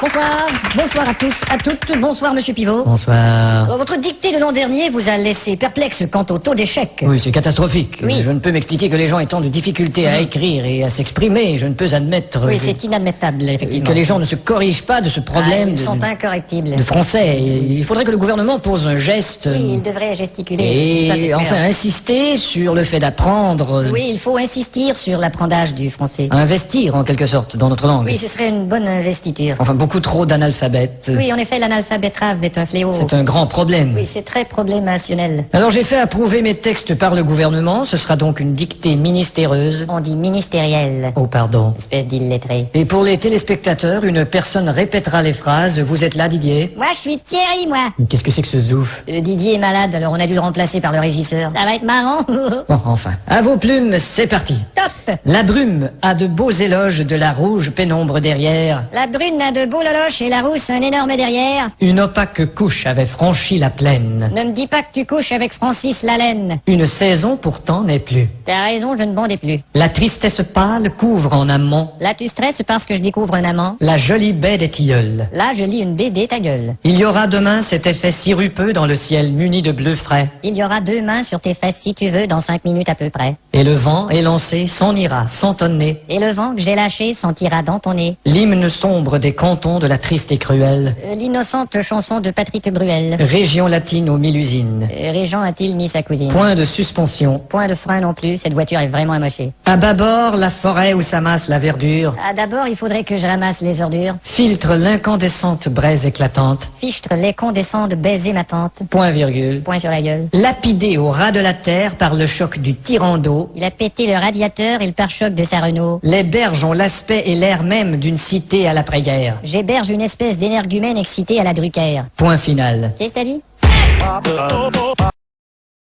Bonsoir, bonsoir à tous, à toutes, bonsoir Monsieur Pivot. Bonsoir. Votre dictée de l'an dernier vous a laissé perplexe quant au taux d'échec. Oui, c'est catastrophique. Oui. Je ne peux m'expliquer que les gens aient tant de difficultés à écrire et à s'exprimer. Je ne peux admettre Oui, c'est inadmettable, effectivement. que les gens ne se corrigent pas de ce problème Ils sont de incorrectibles. français. Il faudrait que le gouvernement pose un geste Oui, il devrait gesticuler. Ça, c'est et clair. enfin insister sur le fait d'apprendre, Oui, il faut insister sur l'apprentissage du français. investir en quelque sorte dans notre langue. Oui, ce serait une bonne investiture. Enfin, beaucoup trop d'analphabètes. Oui, en effet, l'analphabétrave est un fléau. C'est un grand problème. Oui, c'est très problémationnel. Alors j'ai fait approuver mes textes par le gouvernement. Ce sera donc une dictée ministéreuse. On dit ministériel. Oh, pardon. Espèce d'illettré. Et pour les téléspectateurs, une personne répétera les phrases. Vous êtes là, Didier? Moi, je suis Thierry, moi. Qu'est-ce que c'est que ce zouf? Didier est malade, alors on a dû le remplacer par le régisseur. Ça va être marrant. Bon, enfin. À vos plumes, c'est parti. Top. La brume a de beaux éloges de la rouge pénombre derrière. La brune a de beaux loloches et la rousse un énorme derrière. Une opaque couche avait franchi la plaine. Ne me dis pas que tu couches avec Francis Lalaine. Une saison pourtant n'est plus. T'as raison, je ne bondais plus. La tristesse pâle couvre en amont Là, tu stresses parce que je découvre un amant. la jolie baie des tilleuls. Là, je lis une BD, ta gueule. Il y aura demain cet effet sirupeux dans le ciel muni de bleu frais. Il y aura 2 mains sur tes fesses si tu veux, dans 5 minutes à peu près. Et le vent élancé s'en ira sans tonner. Et le vent que j'ai lâché sentira dans ton nez. L'hymne sombre des cantons de la triste et cruelle L'innocente chanson de Patrick Bruel. région latine aux 1000 usines. Régent a-t-il mis sa cousine? Point de suspension. Point de frein non plus, cette voiture est vraiment amochée. À bâbord, la forêt où s'amasse la verdure Ah, d'abord, il faudrait que je ramasse les ordures. filtre l'incandescente braise éclatante. Fichtre les condescends de baiser ma tante. Point virgule. Point sur la gueule. Lapidé au ras de la terre par le choc du tyran d'eau, Il a pété le radiateur et le pare-choc de sa Renault. les berges ont l'aspect et l'air même d'une cité à l'après-guerre. J'héberge une espèce d'énergumène excité à la Drucker. Point final. Qu'est-ce que t'as dit?